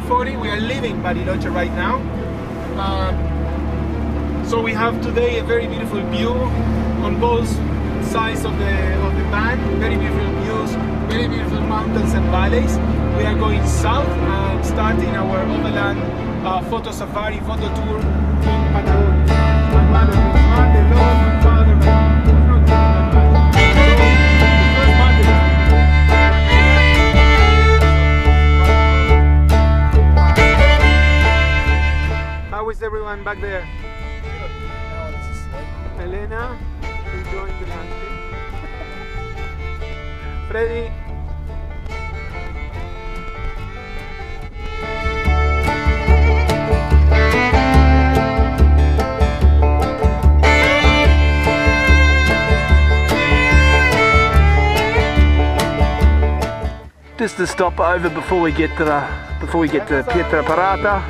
7:40. We are leaving Bariloche right now. So we have today a very beautiful view on both sides of the band. Very beautiful views, very beautiful mountains and valleys. We are going south and starting our overland photo safari, photo tour in Patagonia. My mother, the Lord, my father, how is everyone back there? Elena, enjoying the landscape. Freddy. Just to stop over before we get to Pietra Parata.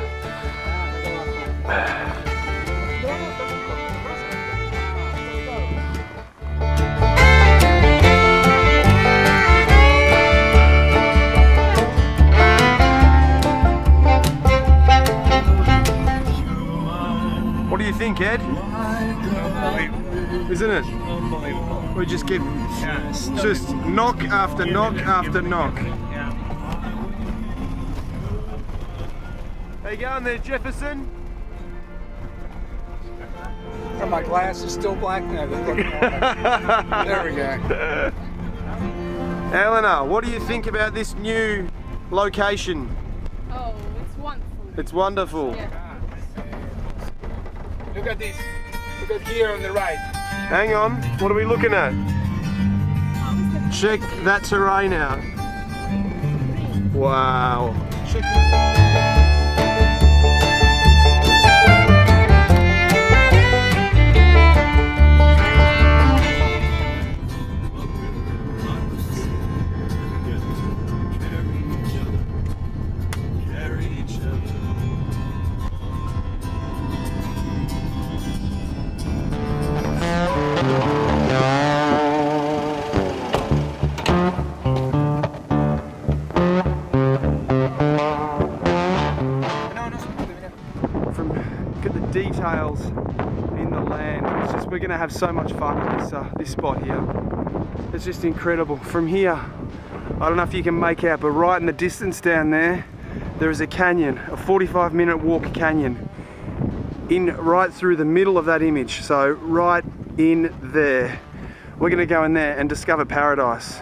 What do you think, Ed? Isn't it? Unbelievable. We just keep just knock after knock after knock. How you going there, Jefferson? Are my glasses still black now? There we go. Eleanor, what do you think about this new location? Oh, it's wonderful. It's wonderful. Yeah. Look at this. Look at here on the right. Hang on. What are we looking at? Check that terrain out. Wow. Check details in the land. It's just, we're going to have so much fun at this spot here. It's just incredible. From here, I don't know if you can make out, but right in the distance down there, there is a canyon, a 45-minute walk canyon, right through the middle of that image. So right in there, we're going to go in there and discover paradise.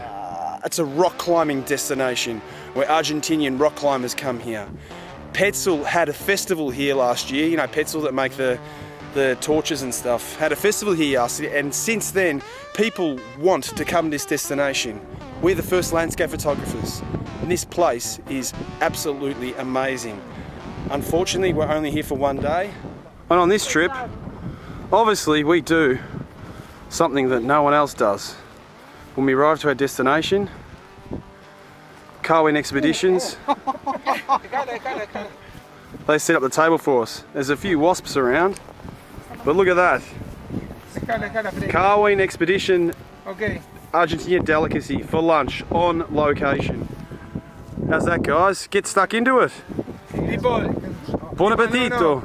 It's a rock climbing destination where Argentinian rock climbers come here. Petzl had a festival here last year. You know, Petzl that make the torches and stuff, had a festival here last year, and since then people want to come to this destination. We're the first landscape photographers and this place is absolutely amazing. Unfortunately, we're only here for one day, and on this trip obviously we do something that no one else does. When we arrive to our destination, Carwin Expeditions, they set up the table for us. There's a few wasps around, but look at that. Carwin Expedition, Argentina delicacy for lunch on location. How's that, guys? Get stuck into it. Buon appetito.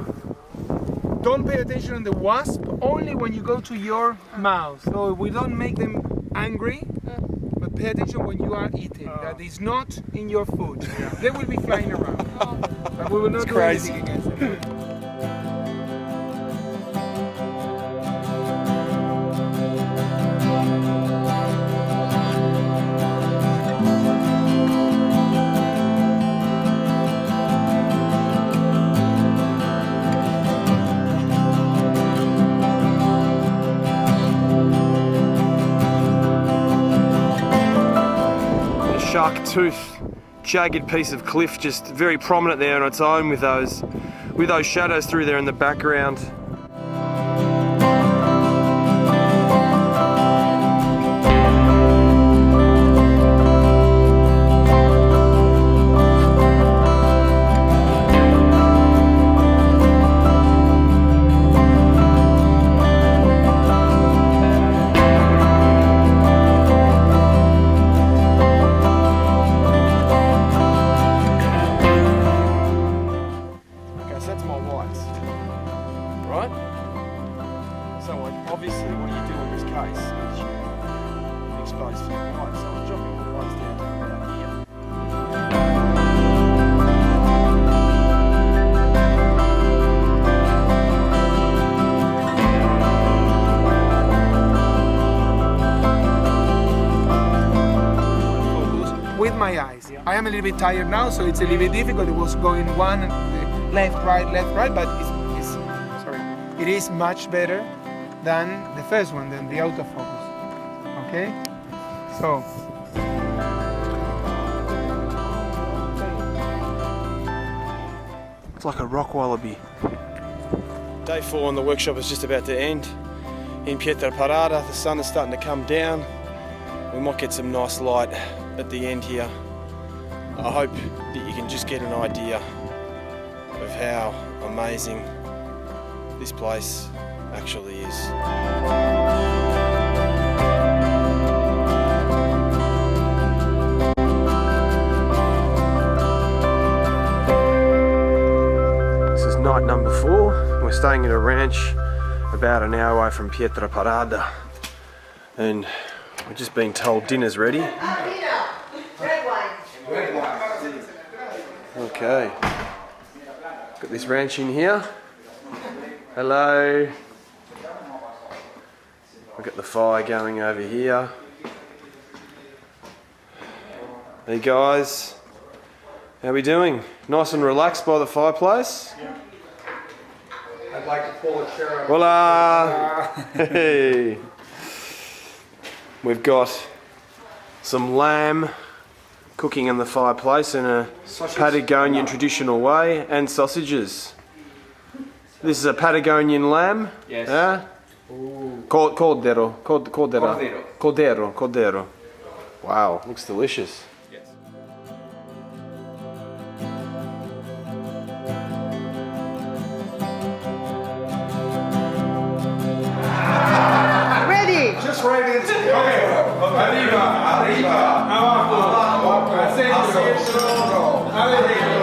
Don't pay attention on the wasp, only when you go to your mouth. So we don't make them angry, but pay attention when you are eating. That is not in your food. They will be flying around. But we will not do anything against them. Shark tooth, jagged piece of cliff, just very prominent there on its own with those shadows through there in the background. I'm a little bit tired now, so it's a little bit difficult. It was going one left, right, but it is much better than the first one, than the autofocus. Okay, so. It's like a rock wallaby. Day 4 on the workshop is just about to end. In Pietraparada, the sun is starting to come down. We might get some nice light at the end here. I hope that you can just get an idea of how amazing this place actually is. Night number 4. We're staying at a ranch about an hour away from Pietraparada, and we're just being told dinner's ready. Okay, got this ranch in here. Hello. We've got the fire going over here. Hey guys, how we doing? Nice and relaxed by the fireplace? Yeah. I'd like to pull a chair up. Hola! Hey! We've got some lamb cooking in the fireplace in a Patagonian traditional way, and sausages. This is a Patagonian lamb? Yes. Cordero. Wow, looks delicious. Yes. Just right into it. Okay. Arriba, arriba, abajo, abajo, centro, abajo.